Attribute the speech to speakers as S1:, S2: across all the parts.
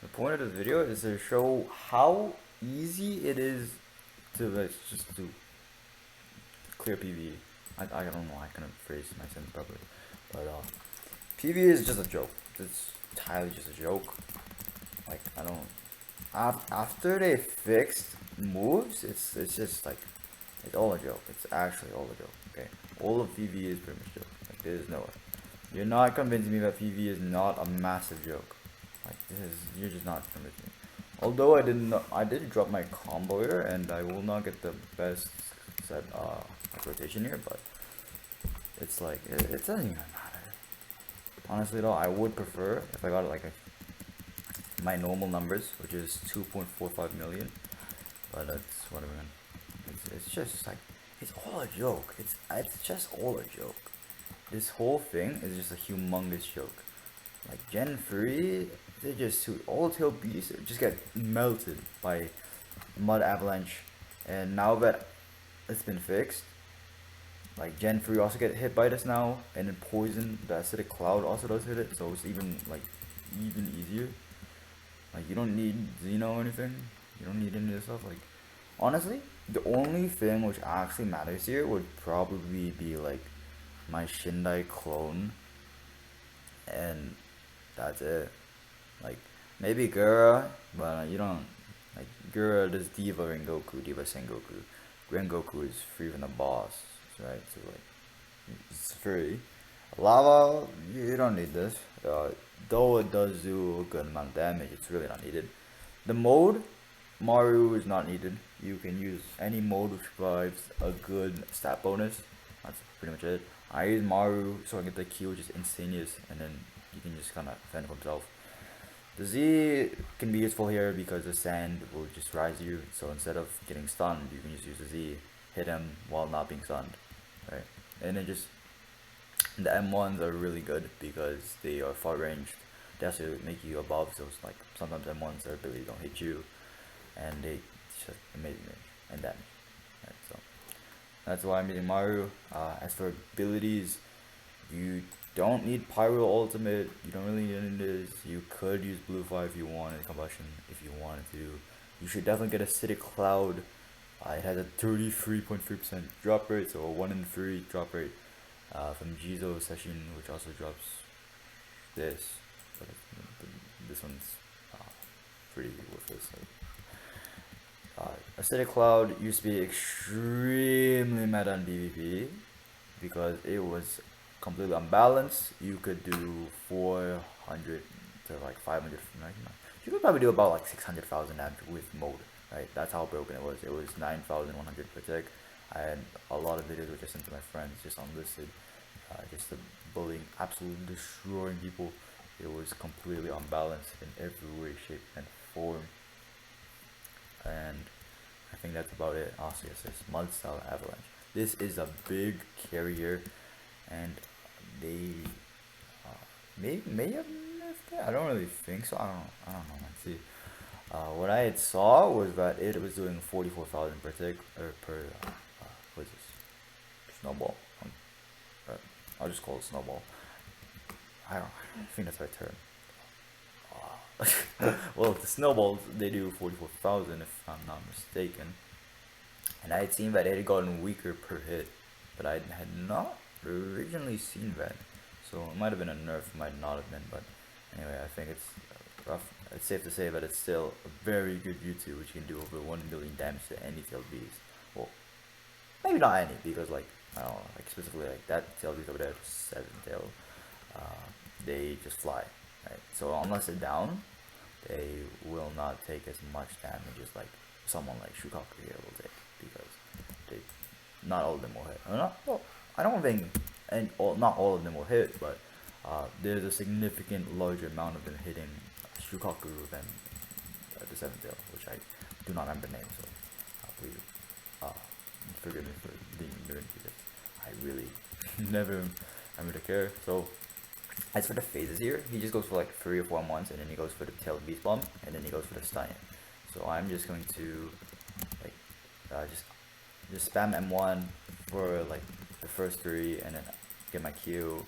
S1: The point of this video is to show how easy it is to just to clear PVE. I don't know, I couldn't phrase my sentence properly. But PVE is just a joke. It's entirely just a joke. Like, I don't... After they fixed moves, it's just like... It's all a joke. It's actually all a joke, okay? All of PVE is pretty much a joke. Like, there's no way. You're not convincing me that PVE is not a massive joke. Like, you're just not convincing me. Although I did drop my combo here, and I will not get the best set rotation here, but it's like it doesn't even matter. Honestly though, I would prefer if I got like my normal numbers, which is 2.45 million, but that's whatever, man. It's just like, it's all a joke. It's just all a joke. This whole thing is just a humongous joke. Like Gen 3, they just all tail beasts just get melted by mud avalanche, and now that it's been fixed, like Gen 3 also get hit by this now, and then poison, the acidic cloud also does hit it, so it's even easier. Like, you don't need Xeno or anything. You don't need any of this stuff. Like, honestly, the only thing which actually matters here would probably be like my Shindai clone, and that's it. Like, maybe Gura, but you don't, like, Gura does Diva Rengoku, Diva Sengoku. Rengoku is free from the boss, right? So like, it's free. Lava, you don't need this. Though it does do a good amount of damage, it's really not needed. The mode, Maru is not needed. You can use any mode which provides a good stat bonus. That's pretty much it. I use Maru so I get the Q, which is instantaneous, and then you can just kind of fend for himself. The Z can be useful here because the sand will just rise you, so instead of getting stunned, you can just use the Z, hit him while not being stunned, right? And then just, the M1s are really good because they are far ranged. They also make you above, so it's like, sometimes M1s, their abilities don't hit you, and they just amazing range and damage, right? So, that's why I'm using Maru. As for abilities, you don't need Pyro Ultimate, you don't really need any of this. You could use Blue Fire if you wanted, Combustion if you wanted to. You should definitely get Acidic Cloud. It has a 33.3% drop rate, so a 1 in 3 drop rate from Jizo Session, which also drops this. But this one's pretty worthless. Acidic Cloud used to be extremely meta on PvP because it was completely unbalanced. You could do 400 to like 500. You could probably do about like 600,000 damage with mode, right? That's how broken it was. It was 9,100 per tick. I had a lot of videos which I sent to my friends, just unlisted, just the bullying, absolutely destroying people. It was completely unbalanced in every way, shape, and form. And I think that's about it. Also, yes, this Mud Style Avalanche. This is a big carrier, and they may have nerfed it. I don't really think so. I don't know. Let's see. What I had saw was that it was doing 44,000 per tick, or per what is this? Snowball. I'll just call it snowball. I don't think that's the right term. Well, the snowballs, they do 44,000 if I'm not mistaken. And I had seen that it had gotten weaker per hit, but I had not originally seen that. So it might have been a nerf, might not have been, but anyway, I think it's rough. It's safe to say that it's still a very good YouTube, which can do over 1 million damage to any tail beast. Well, maybe not any, because like, I don't know, like specifically like that tail beast over there, 7 tail, they just fly, right? So unless they're down, they will not take as much damage as like someone like Shukaku here will take, because they, not all of them will hit. Well, I don't think, not all of them will hit, but there's a significant larger amount of them hitting Shukaku than the 7th tail, which I do not remember the name, so please forgive me for being ignorant, because I really never remember to care. So as for the phases here, he just goes for like 3 or 4 months, and then he goes for the tail beast bomb, and then he goes for the stun. So I'm just going to like just spam M1 for like the first 3, and then get my Q,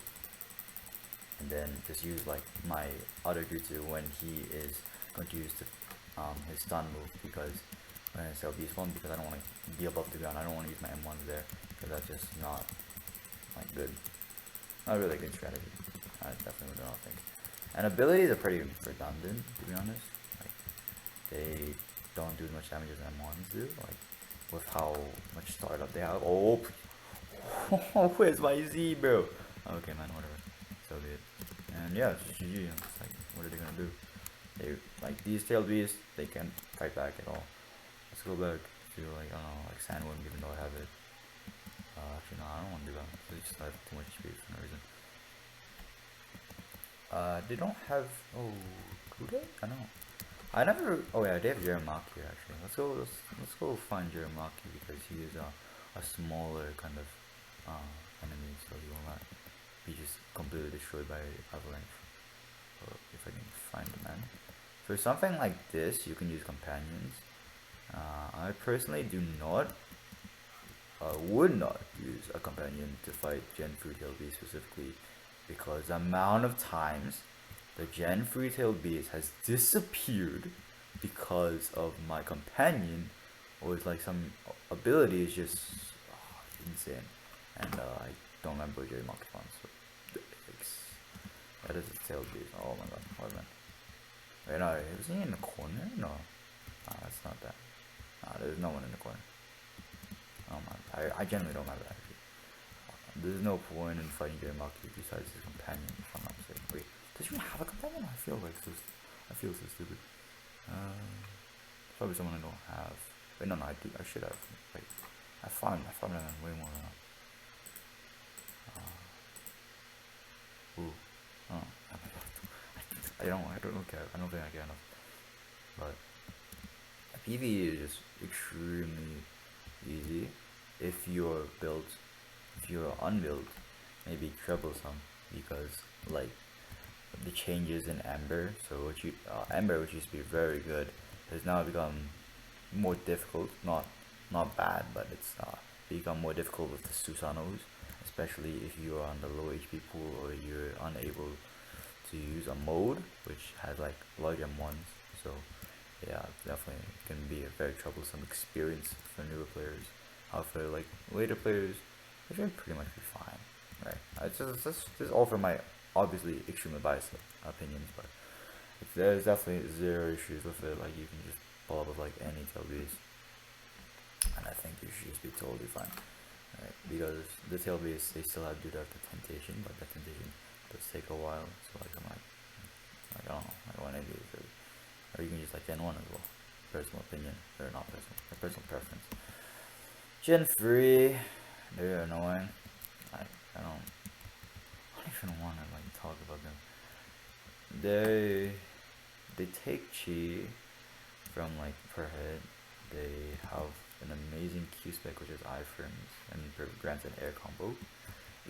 S1: and then just use like my other jutsu when he is going to use his stun move because when it's LB spawn, because I don't want to be above the ground. I don't want to use my M1s there because that's just not like good. Not really good strategy. I definitely don't think. And abilities are pretty redundant, to be honest. Like they don't do as much damage as M1s do. Like with how much startup they have. Oh, where's my Z, bro? Okay, man, whatever. So good. And yeah, it's GG. It's like, what are they gonna do? They like these tail beasts. They can't fight back at all. Let's go back to like I don't know, like Sandworm, even though I have it. Actually, no, I don't want to do that. They just have too much speed for no reason. They don't have. Oh, do they? I don't know. I never. Oh yeah, they have Jeremaki actually. Let's go find Jeremaki because he is a smaller kind of enemy, so he will not be just completely destroyed by avalanche. So if I can find the man. For something like this, you can use companions. I personally do not. Would not use a companion to fight Gen 3 Tail Beast specifically because the amount of times the Gen 3 Tail Beast has disappeared because of my companion or it's like some ability is just insane. And I don't remember Jerry Monkey so that is a Tail Beast. Oh my god, what man. Wait, no, is he in the corner? No. That's not that. There's no one in the corner. Oh man, I generally don't have that actually. There's no point in fighting Jeremaki besides his companion, if I'm not mistaken. Wait, does he have a companion? I feel so stupid. Probably someone I don't have. Wait, no, I do. I should have. Wait, I found him way more than that. Ooh. Oh, oh my god. I don't care. I don't think I care enough. But PVE is just extremely easy if you're built. If you're unbuilt, maybe troublesome because like the changes in Ember. So Ember, which used to be very good, has now become more difficult. Not bad, but it's become more difficult with the Susanos, especially if you are on the low HP pool or you're unable to use a mode which has like large M1s. So yeah, definitely can be a very troublesome experience for newer players. However, like later players, it should pretty much be fine, right? This is all from my obviously extremely biased opinions, but there's definitely zero issues with it. Like you can just pull up with like any tail beast, and I think you should just be totally fine, right? Because the tail beast they still do have the temptation, but the temptation does take a while. So like I'm like I don't know, like one of these, or you can use like Gen 1 as well. Personal opinion, or not personal, a personal preference. Gen 3, they're annoying. I don't even want to like talk about them. They take chi from like per hit. They have an amazing Q spec which is iframes and grants an air combo,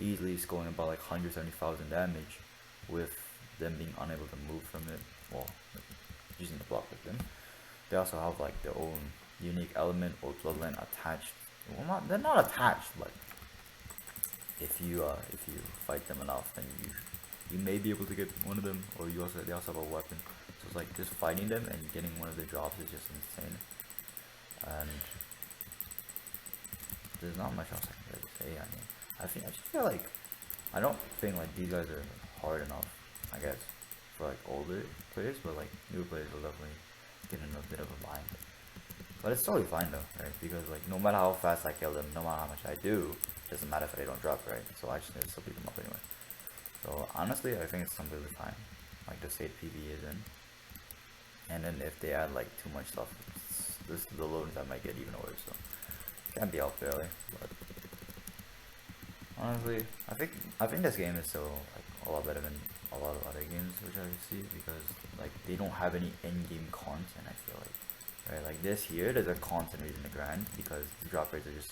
S1: easily scoring about like 170,000 damage with them being unable to move from it. Well, using the block with them. They also have like their own unique element or bloodline attached. Well, they're not attached, but if you fight them enough, then you may be able to get one of them, or they also have a weapon. So it's like just fighting them and getting one of the drops is just insane. And there's not much else I can really say. I mean, I just feel like I don't think like these guys are hard enough, I guess, for like older players, but like newer players will definitely get in a bit of a bind. But it's totally fine though, right? Because like no matter how fast I kill them, no matter how much I do, it doesn't matter if they don't drop, right? So I just need to still beat them up anyway. So honestly, I think it's completely fine. Like the state PVE is in. And then if they add like too much stuff, the loadings I might get even worse. So can't be out barely. But honestly, I think this game is still like a lot better than a lot of other games which I see because like they don't have any in-game content. I feel like. Right, like this here, there's a constant reason to grind because the drop rates are just,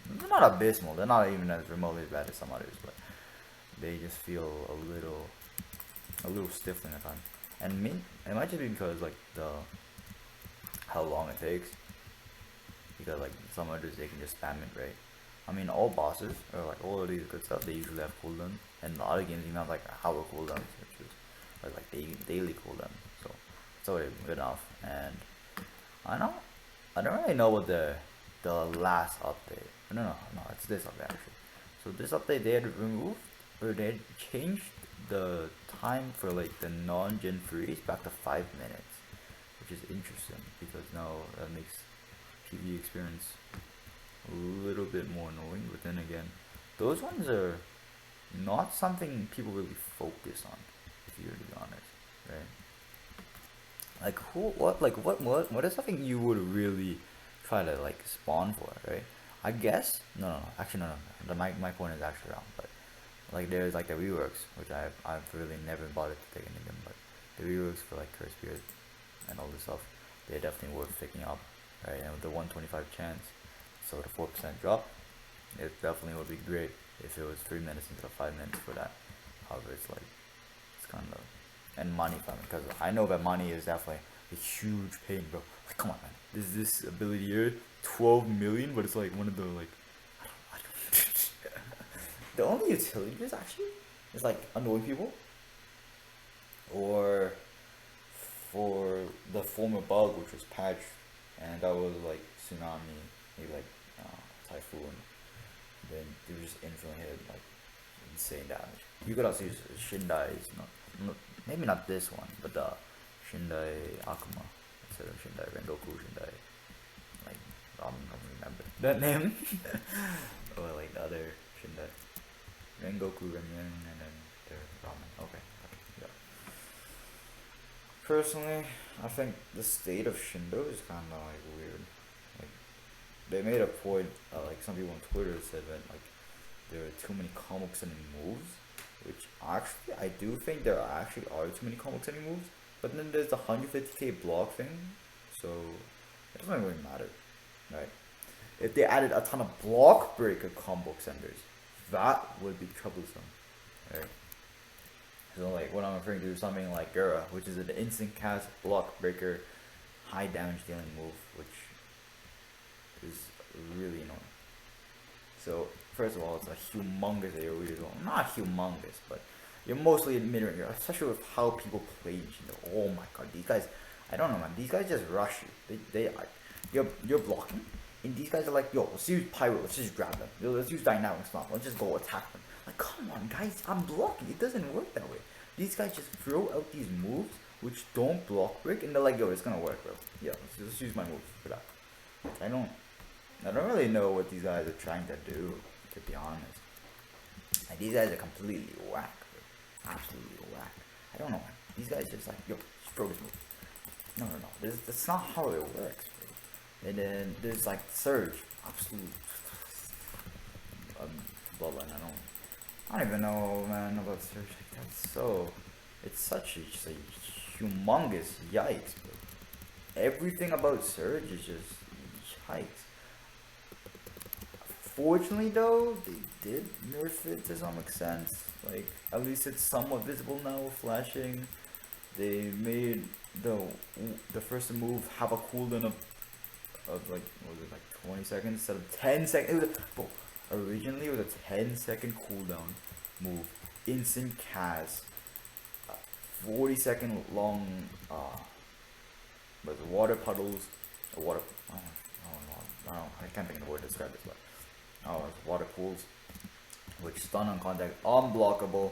S1: they're not abysmal, they're not even as remotely as bad as some others, but they just feel a little stifling at times. And it might just be because like how long it takes, because like some others they can just spam it, right? I mean all bosses, or like all of these good stuff, they usually have cooldowns, and a lot of games even have like hour cooldowns, which is like daily cooldowns, so It's already good enough. And I don't I don't really know what the last update. No, it's this update actually. So this update they had removed or they had changed the time for like the non-gen freeze back to 5 minutes, which is interesting because now that makes PvE experience a little bit more annoying. But then again, those ones are not something people really focus on, if you're to be honest, right? Like what is something you would really try to like spawn for, right? I guess no, actually no. My point is actually wrong, but like there's like the reworks, which I've really never bothered to take any of them, but the reworks for like Curse Spirit and all this stuff, they're definitely worth picking up, right? And with the 125 chance, so the 4% drop, it definitely would be great if it was 3 minutes instead of 5 minutes for that. However, it's like it's kind of and money farming because I know that money is definitely a huge pain, bro. Like, come on, man. This ability here, 12 million, but it's like one of the like I don't the only utility is actually is like annoying people or for the former bug which was patched and that was like tsunami, maybe like typhoon. Then they were just instantly hit like insane damage. You could also use Shindai's, not maybe not this one, but the Shindai Akuma instead of Shindai Rengoku Shindai. Like I don't remember that name. Or like the other Shindai. Rengoku Renmen and then the ramen. Okay. Yeah. Personally, I think the state of Shindo is kinda like weird. Like they made a point, like some people on Twitter said that like there are too many combo extending moves, which actually I do think there actually are too many combo extending moves. But then there's the 150k block thing, so it doesn't really matter, right? If they added a ton of block breaker combo extenders, that would be troublesome, right? So like what I'm referring to is something like Gura, which is an instant cast block breaker, high damage dealing move, which is really annoying. So first of all, it's a humongous AoE as well. Not humongous, but you're mostly mid-range, especially with how people play Shindo. Oh my god, these guys, I don't know, man. These guys just rush you. They are, you're blocking, and these guys are like, yo, let's use Pyro, let's just grab them. Yo, let's use Dynamic Stomp, let's just go attack them. Like, come on, guys, I'm blocking. It doesn't work that way. These guys just throw out these moves which don't block break, and they're like, yo, it's gonna work, bro. Yeah, let's use my move for that. I don't really know what these guys are trying to do, to be honest. Like, these guys are completely whack, bro. Absolutely whack. I don't know, man. These guys just like, yo, just throw this move. No. That's not how it works, bro. And then there's like Surge, absolute bloodline. I don't even know, man, about Surge. Like, it's such a humongous yikes, bro. Everything about Surge is just yikes. Fortunately though, they did nerf it to some extent. Like, at least it's somewhat visible now, flashing. They made the first move have a cooldown of like, what was it, like 20 seconds instead of 10 seconds. Originally it was a 10-second cooldown move, instant cast, 40-second long, but water puddles, water, I can't think of the word to describe this, but water pools, which stun on contact, unblockable,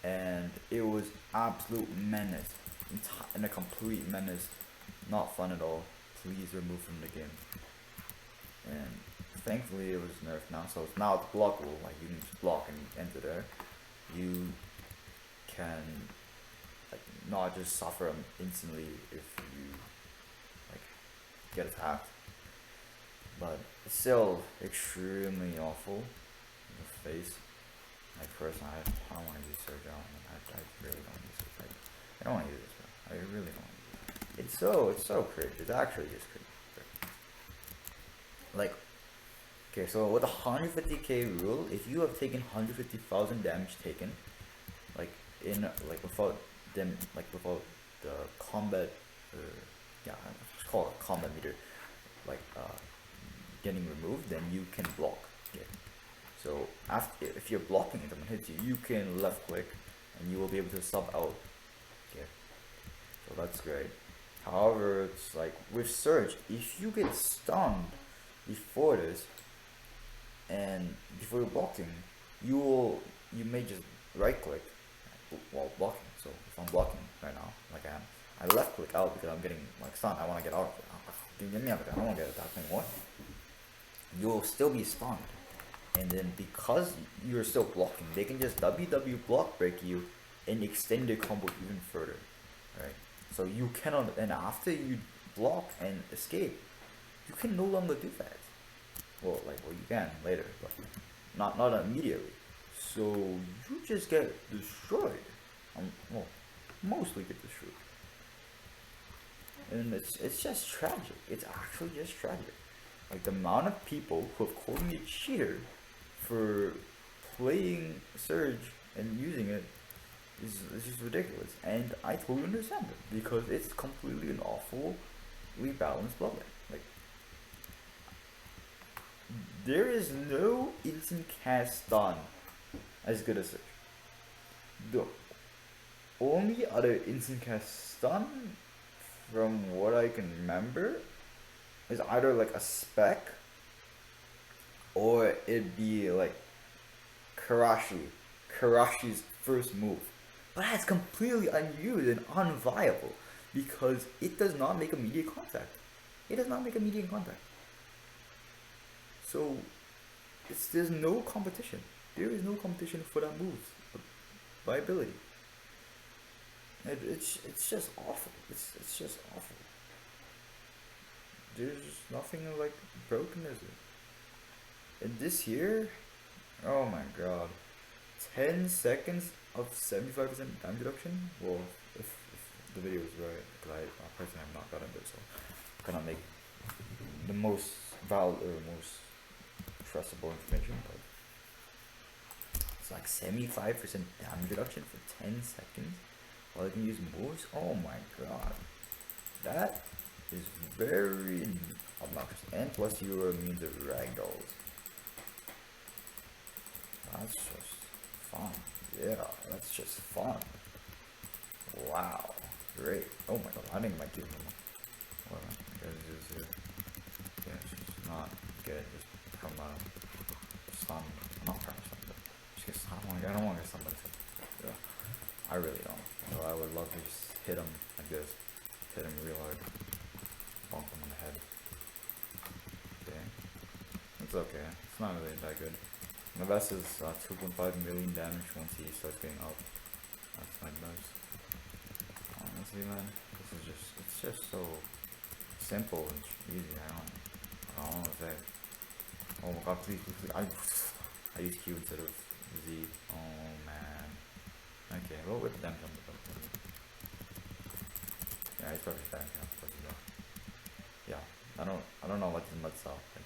S1: and it was absolute menace, and a complete menace, not fun at all. Please remove from the game. And thankfully it was nerfed now, so now it's blockable. Like, you can just block and enter there. You can like not just suffer instantly if you like get attacked, but it's still extremely awful in the face. Like, personally, I don't want to use Surge on. I really don't use it. I don't want to use this, bro. I really don't want to use it. It's so cringe. It's actually just cringe. Like, okay, so with the 150k rule, if you have taken 150,000 damage taken, like in like without them, like without the combat, yeah, let's call it combat meter, like getting removed, then you can block. Okay. So after, if you're blocking and someone hits you, you can left click, and you will be able to sub out. Okay. So that's great. However, it's like with Surge, if you get stunned before this and before you're blocking, you may just right click while blocking. So if I'm blocking right now, like I left click out because I'm getting like stunned. I want to get out of it. Get me out of it. I don't want to get attacked anymore. You'll still be stunned, and then because you're still blocking, they can just WW block break you and extend their combo even further, right? So you cannot, and after you block and escape, you can no longer do that. Well, you can later, but not immediately. So you just get destroyed. Well, mostly get destroyed. And it's just tragic. It's actually just tragic. Like the amount of people who have called me a cheater for playing Surge and using it is just ridiculous. And I totally understand it because it's completely an awfully balanced bloodline. Like there is no instant cast stun as good as Surge. The only other instant cast stun from what I can remember is either like a spec or it'd be like Karashi's first move. But that's completely unused and unviable because it does not make immediate contact. It does not make immediate contact. So there's no competition. There is no competition for that move viability. It's just awful. It's just awful. There's nothing like broken, is it? And this here, oh my god, 10 seconds of 75% damage reduction. Well, if the video is right, because I personally have not gotten it, so I cannot make the most valid or most trustable information. But it's like 75% damage reduction for 10 seconds while I can use moves. Oh my god, that is very obnoxious. And plus you are immune to ragdolls. That's just fun. Yeah, that's just fun. Wow, great. Oh my god, I think my team. Well, yeah, it's just not good. Just from stun, not from stun, but just I don't want to get somebody. Yeah, I really don't. So I would love to just hit him like this, hit him real hard, bonk him on the head. Okay, it's okay. It's not really that good. My best is 2.5 million damage once he starts getting up. That's my best. Honestly, man, it's just so simple and easy. I don't know what to say. Oh my god, please. I use Q instead of Z. Oh man. Okay, well with the damage on the belt. Yeah, he's probably stacking up. Yeah, I don't know what his mud saw. Like,